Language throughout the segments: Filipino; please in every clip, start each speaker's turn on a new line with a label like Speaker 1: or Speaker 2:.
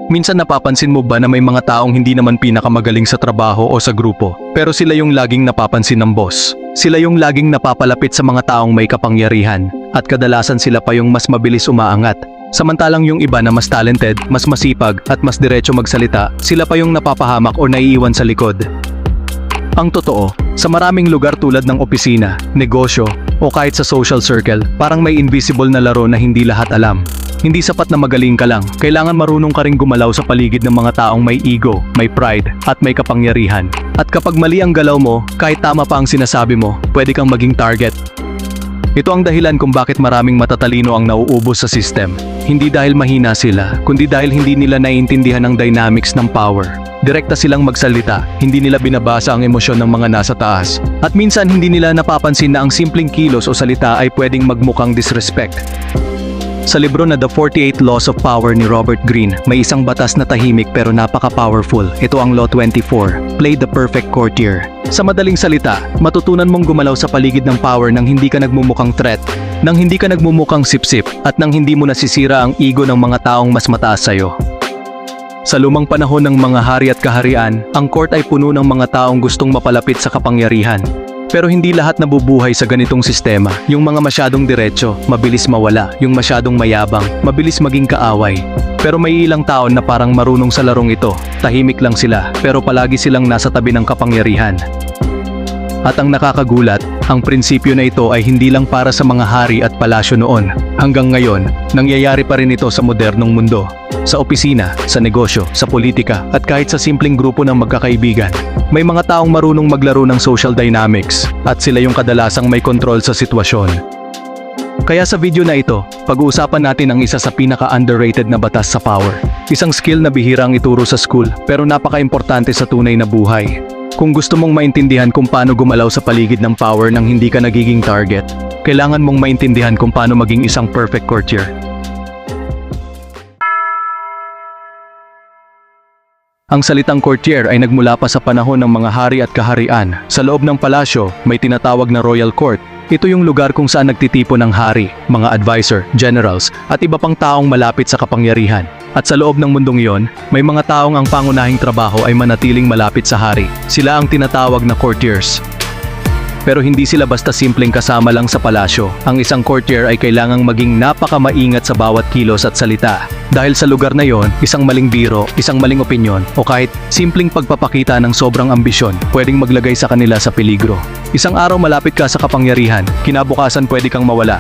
Speaker 1: Minsan napapansin mo ba na may mga taong hindi naman pinakamagaling sa trabaho o sa grupo, pero sila yung laging napapansin ng boss. Sila yung laging napapalapit sa mga taong may kapangyarihan, at kadalasan sila pa yung mas mabilis umaangat. Samantalang yung iba na mas talented, mas masipag, at mas diretso magsalita, sila pa yung napapahamak o naiiwan sa likod. Ang totoo, sa maraming lugar tulad ng opisina, negosyo, o kahit sa social circle, parang may invisible na laro na hindi lahat alam. Hindi sapat na magaling ka lang, kailangan marunong ka ring gumalaw sa paligid ng mga taong may ego, may pride, at may kapangyarihan. At kapag mali ang galaw mo, kahit tama pa ang sinasabi mo, pwede kang maging target. Ito ang dahilan kung bakit maraming matatalino ang nauubos sa system. Hindi dahil mahina sila, kundi dahil hindi nila naiintindihan ang dynamics ng power. Direkta silang magsalita, hindi nila binabasa ang emosyon ng mga nasa taas. At minsan hindi nila napapansin na ang simpleng kilos o salita ay pwedeng magmukhang disrespect. Sa libro na The 48 Laws of Power ni Robert Greene, may isang batas na tahimik pero napaka-powerful. Ito ang Law 24, Play the Perfect Courtier. Sa madaling salita, matutunan mong gumalaw sa paligid ng power nang hindi ka nagmumukhang threat, nang hindi ka nagmumukhang sipsip, at nang hindi mo nasisira ang ego ng mga taong mas mataas sa'yo. Sa lumang panahon ng mga hari at kaharian, ang court ay puno ng mga taong gustong mapalapit sa kapangyarihan. Pero hindi lahat nabubuhay sa ganitong sistema. Yung mga masyadong diretso, mabilis mawala. Yung masyadong mayabang, mabilis maging kaaway. Pero may ilang taon na parang marunong sa larong ito. Tahimik lang sila, pero palagi silang nasa tabi ng kapangyarihan. At ang nakakagulat, ang prinsipyo na ito ay hindi lang para sa mga hari at palasyo noon. Hanggang ngayon, nangyayari pa rin ito sa modernong mundo. Sa opisina, sa negosyo, sa politika, at kahit sa simpleng grupo ng magkakaibigan. May mga taong marunong maglaro ng social dynamics, at sila yung kadalasang may kontrol sa sitwasyon. Kaya sa video na ito, pag-uusapan natin ang isa sa pinaka-underrated na batas sa power. Isang skill na bihirang ituro sa school, pero napaka-importante sa tunay na buhay. Kung gusto mong maintindihan kung paano gumalaw sa paligid ng power nang hindi ka nagiging target, kailangan mong maintindihan kung paano maging isang perfect courtier. Ang salitang courtier ay nagmula pa sa panahon ng mga hari at kaharian. Sa loob ng palasyo, may tinatawag na royal court. Ito yung lugar kung saan nagtitipon ng hari, mga advisor, generals, at iba pang taong malapit sa kapangyarihan. At sa loob ng mundong iyon, may mga taong ang pangunahing trabaho ay manatiling malapit sa hari. Sila ang tinatawag na courtiers. Pero hindi sila basta simpleng kasama lang sa palasyo. Ang isang courtier ay kailangang maging napakamaingat sa bawat kilos at salita. Dahil sa lugar na yon, isang maling biro, isang maling opinyon, o kahit simpleng pagpapakita ng sobrang ambisyon, pwedeng maglagay sa kanila sa peligro. Isang araw malapit ka sa kapangyarihan, kinabukasan pwede kang mawala.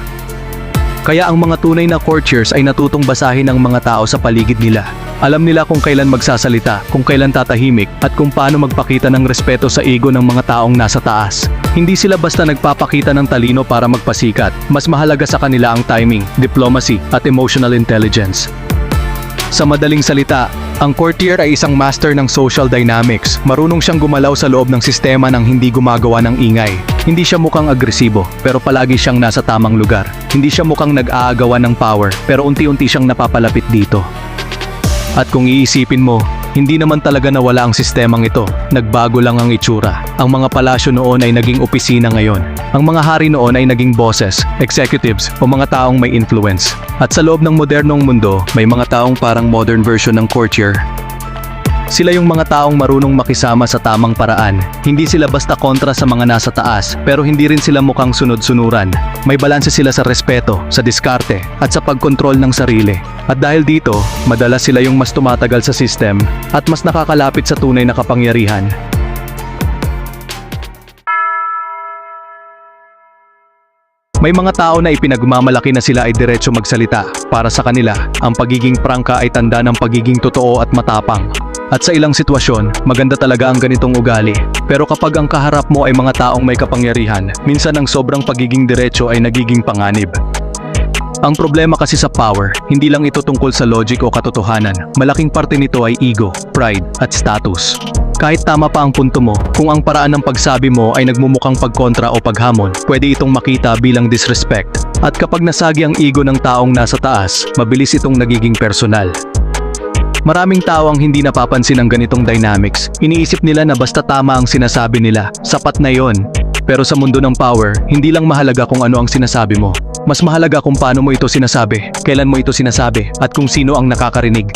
Speaker 1: Kaya ang mga tunay na courtiers ay natutong basahin ng mga tao sa paligid nila. Alam nila kung kailan magsasalita, kung kailan tatahimik, at kung paano magpakita ng respeto sa ego ng mga taong nasa taas. Hindi sila basta nagpapakita ng talino para magpasikat. Mas mahalaga sa kanila ang timing, diplomacy, at emotional intelligence. Sa madaling salita, ang courtier ay isang master ng social dynamics. Marunong siyang gumalaw sa loob ng sistema nang hindi gumagawa ng ingay. Hindi siya mukhang agresibo, pero palagi siyang nasa tamang lugar. Hindi siya mukhang nag-aagawan ng power, pero unti-unti siyang napapalapit dito. At kung iisipin mo, hindi naman talaga nawala ang sistemang ito. Nagbago lang ang itsura. Ang mga palasyo noon ay naging opisina ngayon. Ang mga hari noon ay naging bosses, executives, o mga taong may influence. At sa loob ng modernong mundo, may mga taong parang modern version ng courtier. Sila yung mga taong marunong makisama sa tamang paraan. Hindi sila basta kontra sa mga nasa taas, pero hindi rin sila mukhang sunod-sunuran. May balanse sila sa respeto, sa diskarte, at sa pagkontrol ng sarili. At dahil dito, madalas sila yung mas tumatagal sa system, at mas nakakalapit sa tunay na kapangyarihan. May mga tao na ipinagmamalaki na sila ay diretso magsalita. Para sa kanila, ang pagiging prangka ay tanda ng pagiging totoo at matapang. At sa ilang sitwasyon, maganda talaga ang ganitong ugali. Pero kapag ang kaharap mo ay mga taong may kapangyarihan, minsan ang sobrang pagiging diretso ay nagiging panganib. Ang problema kasi sa power, hindi lang ito tungkol sa logic o katotohanan. Malaking parte nito ay ego, pride, at status. Kahit tama pa ang punto mo, kung ang paraan ng pagsabi mo ay nagmumukhang pagkontra o paghamon, pwede itong makita bilang disrespect. At kapag nasagi ang ego ng taong nasa taas, mabilis itong nagiging personal. Maraming tao ang hindi napapansin ang ganitong dynamics. Iniisip nila na basta tama ang sinasabi nila, sapat na yon. Pero sa mundo ng power, hindi lang mahalaga kung ano ang sinasabi mo. Mas mahalaga kung paano mo ito sinasabi, kailan mo ito sinasabi, at kung sino ang nakakarinig.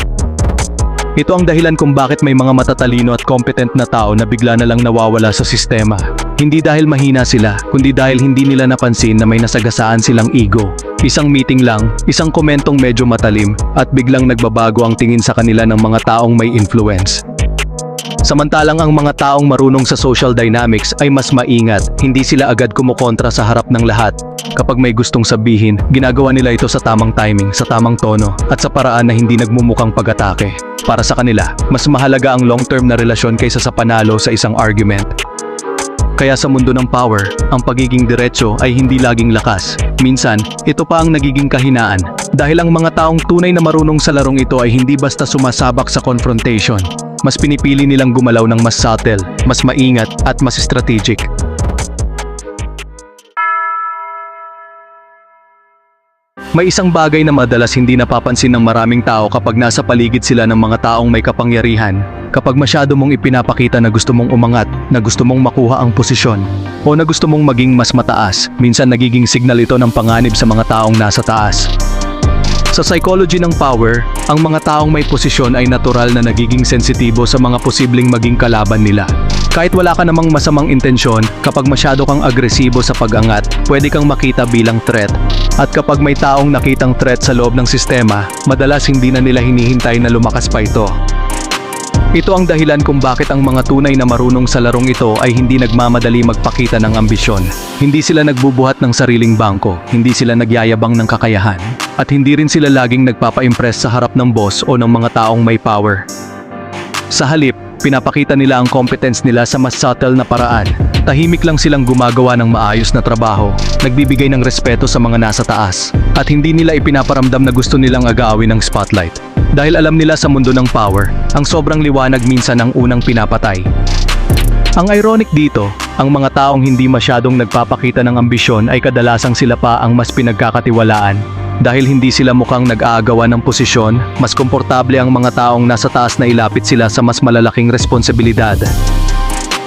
Speaker 1: Ito ang dahilan kung bakit may mga matatalino at competent na tao na bigla na lang nawawala sa sistema. Hindi dahil mahina sila, kundi dahil hindi nila napansin na may nasagasaan silang ego. Isang meeting lang, isang komentong medyo matalim, at biglang nagbabago ang tingin sa kanila ng mga taong may influence. Samantalang ang mga taong marunong sa social dynamics ay mas maingat, hindi sila agad kumukontra sa harap ng lahat. Kapag may gustong sabihin, ginagawa nila ito sa tamang timing, sa tamang tono, at sa paraan na hindi nagmumukhang pag-atake. Para sa kanila, mas mahalaga ang long-term na relasyon kaysa sa panalo sa isang argument. Kaya sa mundo ng power, ang pagiging diretso ay hindi laging lakas. Minsan, ito pa ang nagiging kahinaan. Dahil ang mga taong tunay na marunong sa larong ito ay hindi basta sumasabak sa confrontation. Mas pinipili nilang gumalaw ng mas subtle, mas maingat, at mas strategic. May isang bagay na madalas hindi napapansin ng maraming tao kapag nasa paligid sila ng mga taong may kapangyarihan. Kapag masyado mong ipinapakita na gusto mong umangat, na gusto mong makuha ang posisyon, o na gusto mong maging mas mataas, minsan nagiging signal ito ng panganib sa mga taong nasa taas. Sa psychology ng power, ang mga taong may posisyon ay natural na nagiging sensitibo sa mga posibleng maging kalaban nila. Kahit wala ka namang masamang intensyon, kapag masyado kang agresibo sa pag-angat, pwede kang makita bilang threat. At kapag may taong nakitang threat sa loob ng sistema, madalas hindi na nila hinihintay na lumakas pa ito. Ito ang dahilan kung bakit ang mga tunay na marunong sa larong ito ay hindi nagmamadali magpakita ng ambisyon. Hindi sila nagbubuhat ng sariling bangko, hindi sila nagyayabang ng kakayahan, at hindi rin sila laging nagpapa-impress sa harap ng boss o ng mga taong may power. Sa halip, pinapakita nila ang competence nila sa mas subtle na paraan. Tahimik lang silang gumagawa ng maayos na trabaho, nagbibigay ng respeto sa mga nasa taas, at hindi nila ipinaparamdam na gusto nilang agaawin ng spotlight. Dahil alam nila sa mundo ng power, ang sobrang liwanag minsan ang unang pinapatay. Ang ironic dito, ang mga taong hindi masyadong nagpapakita ng ambisyon ay kadalasang sila pa ang mas pinagkakatiwalaan. Dahil hindi sila mukhang nag-aagawan ng posisyon, mas komportable ang mga taong nasa taas na ilapit sila sa mas malalaking responsibilidad.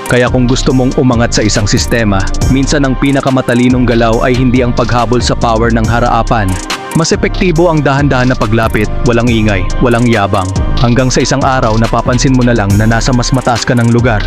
Speaker 1: Kaya kung gusto mong umangat sa isang sistema, minsan ang pinakamatalinong galaw ay hindi ang paghabol sa power ng haraapan. Mas epektibo ang dahan-dahan na paglapit, walang ingay, walang yabang. Hanggang sa isang araw napapansin mo na lang na nasa mas mataas ka ng lugar.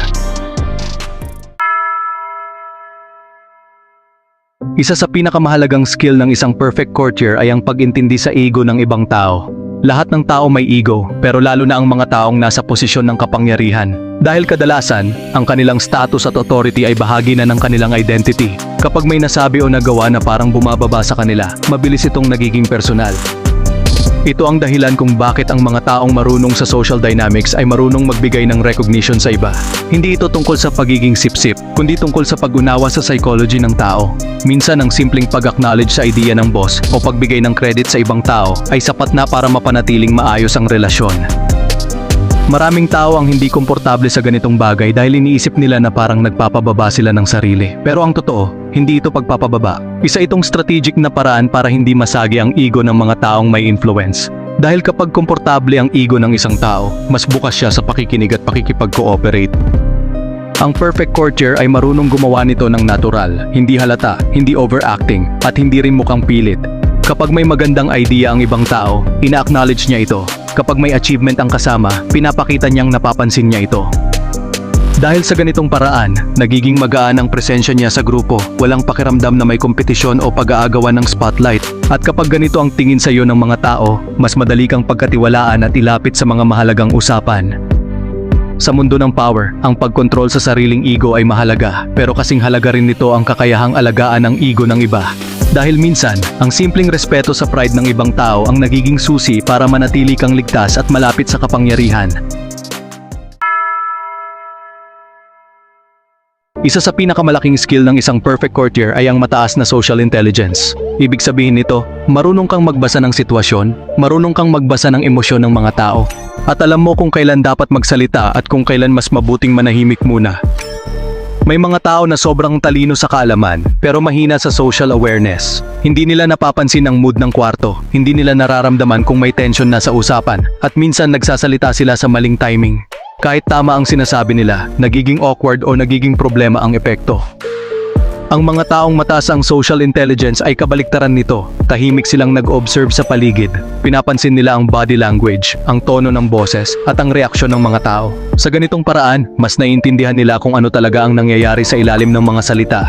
Speaker 1: Isa sa pinakamahalagang skill ng isang perfect courtier ay ang pag-intindi sa ego ng ibang tao. Lahat ng tao may ego, pero lalo na ang mga taong nasa posisyon ng kapangyarihan. Dahil kadalasan, ang kanilang status at authority ay bahagi na ng kanilang identity. Kapag may nasabi o nagawa na parang bumababa sa kanila, mabilis itong nagiging personal. Ito ang dahilan kung bakit ang mga taong marunong sa social dynamics ay marunong magbigay ng recognition sa iba. Hindi ito tungkol sa pagiging sip-sip, kundi tungkol sa pag-unawa sa psychology ng tao. Minsan ang simpleng pag-acknowledge sa idea ng boss o pagbigay ng credit sa ibang tao ay sapat na para mapanatiling maayos ang relasyon. Maraming tao ang hindi komportable sa ganitong bagay dahil iniisip nila na parang nagpapababa sila ng sarili. Pero ang totoo, hindi ito pagpapababa. Isa itong strategic na paraan para hindi masagi ang ego ng mga taong may influence. Dahil kapag komportable ang ego ng isang tao, mas bukas siya sa pakikinig at pakikipag-cooperate. Ang perfect courtier ay marunong gumawa nito ng natural, hindi halata, hindi overacting, at hindi rin mukhang pilit. Kapag may magandang idea ang ibang tao, ina-acknowledge niya ito. Kapag may achievement ang kasama, pinapakita niyang napapansin niya ito. Dahil sa ganitong paraan, nagiging magaan ang presensya niya sa grupo, walang pakiramdam na may kompetisyon o pag-aagawan ng spotlight. At kapag ganito ang tingin sa iyo ng mga tao, mas madali kang pagkatiwalaan at ilapit sa mga mahalagang usapan. Sa mundo ng power, ang pagkontrol sa sariling ego ay mahalaga, pero kasing halaga rin nito ang kakayahang alagaan ang ego ng iba. Dahil minsan, ang simpleng respeto sa pride ng ibang tao ang nagiging susi para manatili kang ligtas at malapit sa kapangyarihan. Isa sa pinakamalaking skill ng isang perfect courtier ay ang mataas na social intelligence. Ibig sabihin nito, marunong kang magbasa ng sitwasyon, marunong kang magbasa ng emosyon ng mga tao, at alam mo kung kailan dapat magsalita at kung kailan mas mabuting manahimik muna. May mga tao na sobrang talino sa kaalaman, pero mahina sa social awareness. Hindi nila napapansin ang mood ng kwarto, hindi nila nararamdaman kung may tension na sa usapan, at minsan nagsasalita sila sa maling timing. Kahit tama ang sinasabi nila, nagiging awkward o nagiging problema ang epekto. Ang mga taong mataas ang social intelligence ay kabaliktaran nito. Tahimik silang nag-observe sa paligid. Pinapansin nila ang body language, ang tono ng boses, at ang reaksyon ng mga tao. Sa ganitong paraan, mas naiintindihan nila kung ano talaga ang nangyayari sa ilalim ng mga salita.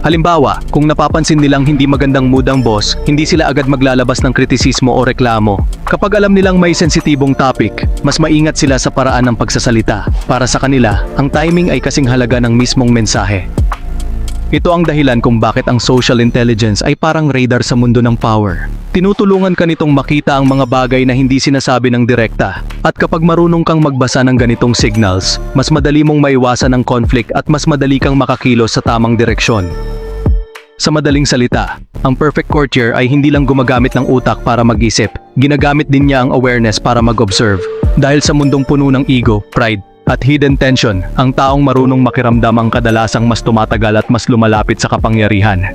Speaker 1: Halimbawa, kung napapansin nilang hindi magandang mood ang boss, hindi sila agad maglalabas ng kritisismo o reklamo. Kapag alam nilang may sensitibong topic, mas maingat sila sa paraan ng pagsasalita. Para sa kanila, ang timing ay kasing halaga ng mismong mensahe. Ito ang dahilan kung bakit ang social intelligence ay parang radar sa mundo ng power. Tinutulungan ka nitong makita ang mga bagay na hindi sinasabi ng direkta. At kapag marunong kang magbasa ng ganitong signals, mas madali mong maiwasan ang conflict at mas madali kang makakilos sa tamang direksyon. Sa madaling salita, ang perfect courtier ay hindi lang gumagamit ng utak para mag-isip, ginagamit din niya ang awareness para mag-observe. Dahil sa mundong puno ng ego, pride, at hidden tension, ang taong marunong makiramdam ang kadalasang mas tumatagal at mas lumalapit sa kapangyarihan.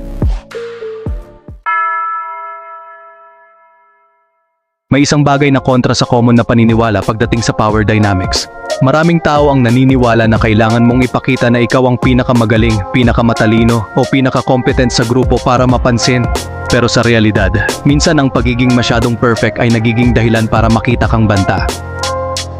Speaker 1: May isang bagay na kontra sa common na paniniwala pagdating sa power dynamics. Maraming tao ang naniniwala na kailangan mong ipakita na ikaw ang pinakamagaling, pinakamatalino, o pinaka-competent sa grupo para mapansin. Pero sa realidad, minsan ang pagiging masyadong perfect ay nagiging dahilan para makita kang banta.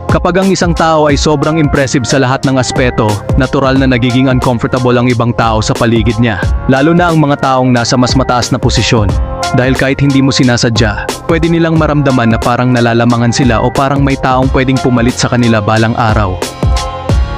Speaker 1: Kapag ang isang tao ay sobrang impressive sa lahat ng aspeto, natural na nagiging uncomfortable ang ibang tao sa paligid niya, lalo na ang mga taong nasa mas mataas na posisyon. Dahil kahit hindi mo sinasadya, pwede nilang maramdaman na parang nalalamangan sila o parang may taong pwedeng pumalit sa kanila balang araw.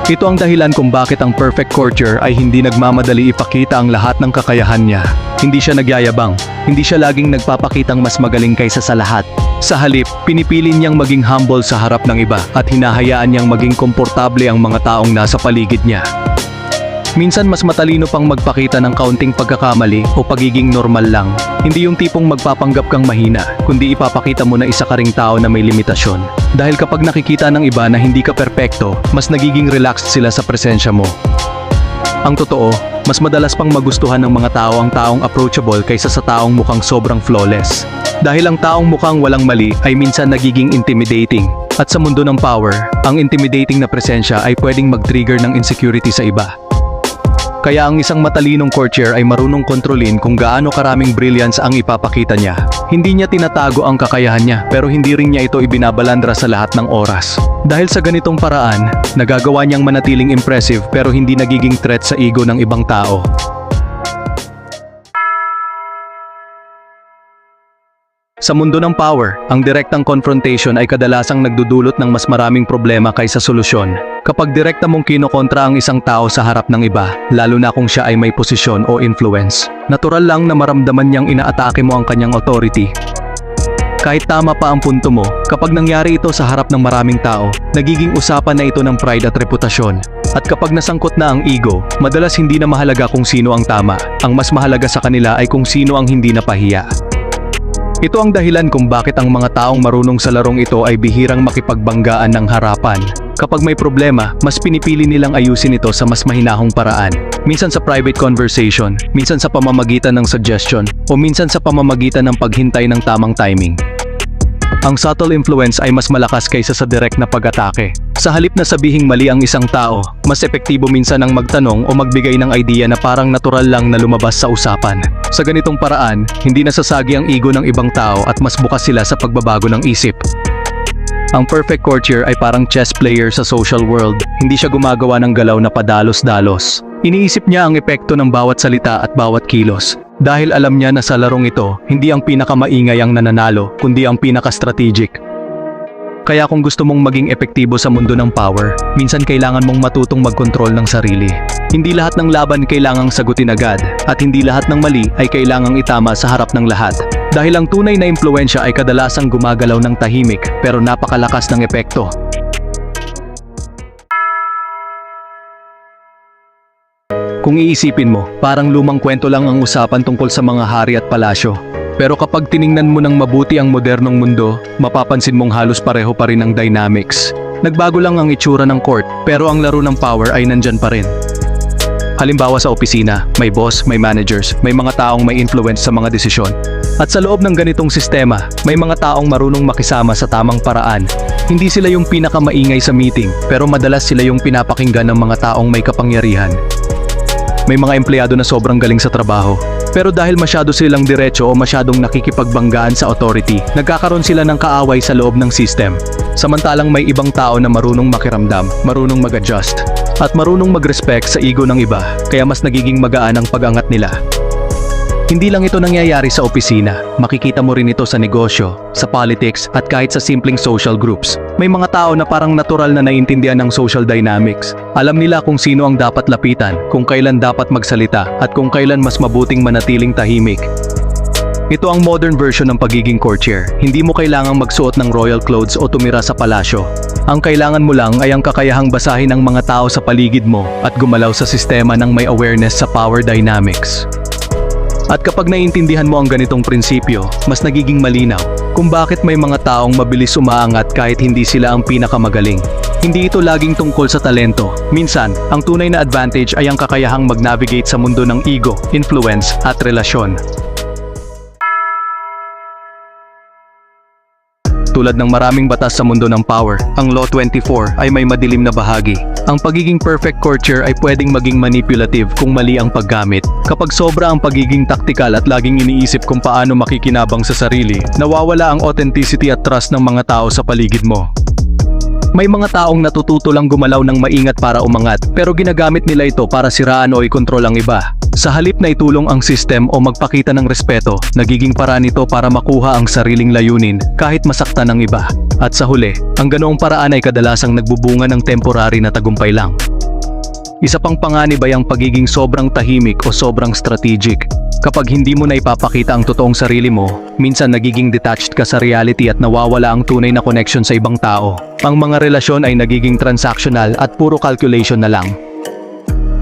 Speaker 1: Ito ang dahilan kung bakit ang perfect courtier ay hindi nagmamadali ipakita ang lahat ng kakayahan niya. Hindi siya nagyayabang, hindi siya laging nagpapakitang mas magaling kaysa sa lahat. Sa halip, pinipili niyang maging humble sa harap ng iba at hinahayaan niyang maging komportable ang mga taong nasa paligid niya. Minsan mas matalino pang magpakita ng kaunting pagkakamali o pagiging normal lang. Hindi yung tipong magpapanggap kang mahina, kundi ipapakita mo na isa ka ring tao na may limitasyon. Dahil kapag nakikita ng iba na hindi ka perpekto, mas nagiging relaxed sila sa presensya mo. Ang totoo, mas madalas pang magustuhan ng mga tao ang taong approachable kaysa sa taong mukhang sobrang flawless. Dahil ang taong mukhang walang mali ay minsan nagiging intimidating. At sa mundo ng power, ang intimidating na presensya ay pwedeng mag-trigger ng insecurity sa iba. Kaya ang isang matalinong courtier ay marunong kontrolin kung gaano karaming brilliance ang ipapakita niya. Hindi niya tinatago ang kakayahan niya, pero hindi rin niya ito ibinabalandra sa lahat ng oras. Dahil sa ganitong paraan, nagagawa niyang manatiling impressive pero hindi nagiging threat sa ego ng ibang tao. Sa mundo ng power, ang direktang confrontation ay kadalasang nagdudulot ng mas maraming problema kaysa solusyon. Kapag direkta mong kinokontra ang isang tao sa harap ng iba, lalo na kung siya ay may posisyon o influence, natural lang na maramdaman niyang inaatake mo ang kanyang authority. Kahit tama pa ang punto mo, kapag nangyari ito sa harap ng maraming tao, nagiging usapan na ito ng pride at reputasyon. At kapag nasangkot na ang ego, madalas hindi na mahalaga kung sino ang tama. Ang mas mahalaga sa kanila ay kung sino ang hindi napahiya. Ito ang dahilan kung bakit ang mga taong marunong sa larong ito ay bihirang makipagbanggaan ng harapan. Kapag may problema, mas pinipili nilang ayusin ito sa mas mahinahong paraan. Minsan sa private conversation, minsan sa pamamagitan ng suggestion, o minsan sa pamamagitan ng paghintay ng tamang timing. Ang subtle influence ay mas malakas kaysa sa direct na pag-atake. Sa halip na sabihing mali ang isang tao, mas epektibo minsan ang magtanong o magbigay ng idea na parang natural lang na lumabas sa usapan. Sa ganitong paraan, hindi nasasagi ang ego ng ibang tao at mas bukas sila sa pagbabago ng isip. Ang perfect courtier ay parang chess player sa social world. Hindi siya gumagawa ng galaw na padalos-dalos. Iniisip niya ang epekto ng bawat salita at bawat kilos. Dahil alam niya na sa larong ito, hindi ang pinakamaingay ang nananalo, kundi ang pinaka-strategic. Kaya kung gusto mong maging epektibo sa mundo ng power, minsan kailangan mong matutong magkontrol ng sarili. Hindi lahat ng laban kailangang sagutin agad, at hindi lahat ng mali ay kailangang itama sa harap ng lahat. Dahil ang tunay na impluwensya ay kadalasang gumagalaw ng tahimik, pero napakalakas ng epekto. Kung iisipin mo, parang lumang kwento lang ang usapan tungkol sa mga hari at palasyo. Pero kapag tiningnan mo ng mabuti ang modernong mundo, mapapansin mong halos pareho pa rin ang dynamics. Nagbago lang ang itsura ng court, pero ang laro ng power ay nandyan pa rin. Halimbawa sa opisina, may boss, may managers, may mga taong may influence sa mga desisyon. At sa loob ng ganitong sistema, may mga taong marunong makisama sa tamang paraan. Hindi sila yung pinakamaingay sa meeting, pero madalas sila yung pinapakinggan ng mga taong may kapangyarihan. May mga empleyado na sobrang galing sa trabaho. Pero dahil masyado silang diretso o masyadong nakikipagbanggaan sa authority, nagkakaroon sila ng kaaway sa loob ng system. Samantalang may ibang tao na marunong makiramdam, marunong mag-adjust, at marunong mag-respect sa ego ng iba, kaya mas nagiging magaan ang pag-angat nila. Hindi lang ito nangyayari sa opisina, makikita mo rin ito sa negosyo, sa politics, at kahit sa simpleng social groups. May mga tao na parang natural na naiintindihan ng social dynamics. Alam nila kung sino ang dapat lapitan, kung kailan dapat magsalita, at kung kailan mas mabuting manatiling tahimik. Ito ang modern version ng pagiging courtier. Hindi mo kailangang magsuot ng royal clothes o tumira sa palasyo. Ang kailangan mo lang ay ang kakayahang basahin ang mga tao sa paligid mo at gumalaw sa sistema ng may awareness sa power dynamics. At kapag naiintindihan mo ang ganitong prinsipyo, mas nagiging malinaw kung bakit may mga taong mabilis umaangat kahit hindi sila ang pinakamagaling. Hindi ito laging tungkol sa talento. Minsan, ang tunay na advantage ay ang kakayahang mag-navigate sa mundo ng ego, influence, at relasyon. Tulad ng maraming batas sa mundo ng power, ang Law 24 ay may madilim na bahagi. Ang pagiging perfect courtier ay pwedeng maging manipulative kung mali ang paggamit. Kapag sobra ang pagiging taktikal at laging iniisip kung paano makikinabang sa sarili, nawawala ang authenticity at trust ng mga tao sa paligid mo. May mga taong natututo lang gumalaw ng maingat para umangat, pero ginagamit nila ito para siraan o ikontrol ang iba. Sa halip na itulong ang system o magpakita ng respeto, nagiging paraan ito para makuha ang sariling layunin kahit masaktan ng iba. At sa huli, ang ganoong paraan ay kadalasang nagbubunga ng temporary na tagumpay lang. Isa pang panganib ay ang pagiging sobrang tahimik o sobrang strategic. Kapag hindi mo na ipapakita ang totoong sarili mo, minsan nagiging detached ka sa reality at nawawala ang tunay na connection sa ibang tao. Ang mga relasyon ay nagiging transactional at puro calculation na lang.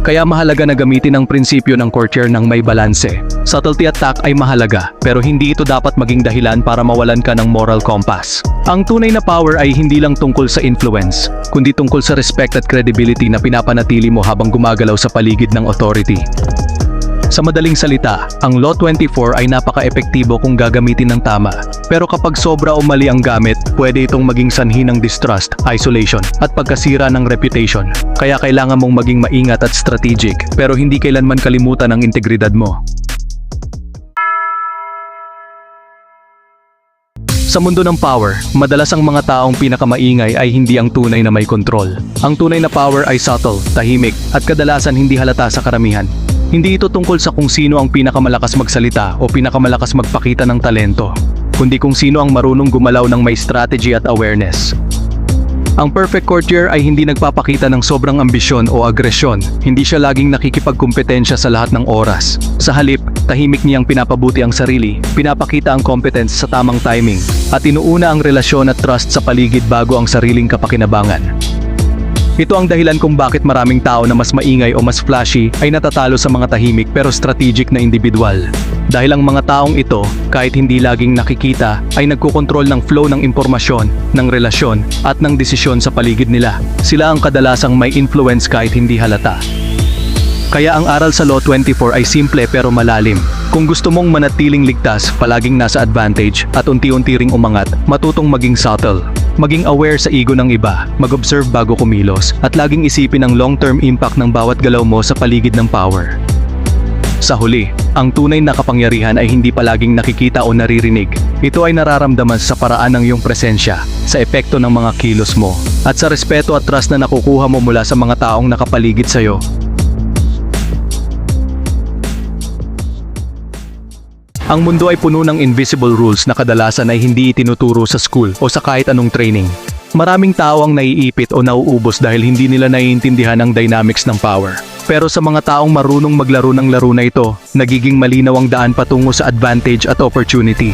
Speaker 1: Kaya mahalaga na gamitin ang prinsipyo ng courtier ng may balanse. Subtlety at tact ay mahalaga, pero hindi ito dapat maging dahilan para mawalan ka ng moral compass. Ang tunay na power ay hindi lang tungkol sa influence, kundi tungkol sa respect at credibility na pinapanatili mo habang gumagalaw sa paligid ng authority. Sa madaling salita, ang Law 24 ay napaka-epektibo kung gagamitin ng tama. Pero kapag sobra o mali ang gamit, pwede itong maging sanhi ng distrust, isolation, at pagkasira ng reputation. Kaya kailangan mong maging maingat at strategic, pero hindi kailanman kalimutan ang integridad mo. Sa mundo ng power, madalas ang mga taong pinakamaingay ay hindi ang tunay na may kontrol. Ang tunay na power ay subtle, tahimik, at kadalasan hindi halata sa karamihan. Hindi ito tungkol sa kung sino ang pinakamalakas magsalita o pinakamalakas magpakita ng talento, kundi kung sino ang marunong gumalaw ng may strategy at awareness. Ang perfect courtier ay hindi nagpapakita ng sobrang ambisyon o agresyon, hindi siya laging nakikipagkumpetensya sa lahat ng oras. Sa halip, tahimik niyang pinapabuti ang sarili, pinapakita ang competence sa tamang timing, at inuuna ang relasyon at trust sa paligid bago ang sariling kapakinabangan. Ito ang dahilan kung bakit maraming tao na mas maingay o mas flashy ay natatalo sa mga tahimik pero strategic na individual. Dahil ang mga taong ito, kahit hindi laging nakikita, ay nagkukontrol ng flow ng impormasyon, ng relasyon, at ng desisyon sa paligid nila. Sila ang kadalasang may influence kahit hindi halata. Kaya ang aral sa Law 24 ay simple pero malalim. Kung gusto mong manatiling ligtas, palaging nasa advantage, at unti-unti ring umangat, matutong maging subtle. Maging aware sa ego ng iba, mag-observe bago kumilos, at laging isipin ang long-term impact ng bawat galaw mo sa paligid ng power. Sa huli, ang tunay na kapangyarihan ay hindi palaging nakikita o naririnig. Ito ay nararamdaman sa paraan ng iyong presensya, sa epekto ng mga kilos mo, at sa respeto at trust na nakukuha mo mula sa mga taong nakapaligid sa'yo. Ang mundo ay puno ng invisible rules na kadalasan ay hindi itinuturo sa school o sa kahit anong training. Maraming tao ang naiipit o nauubos dahil hindi nila naiintindihan ang dynamics ng power. Pero sa mga taong marunong maglaro ng laro na ito, nagiging malinaw ang daan patungo sa advantage at opportunity.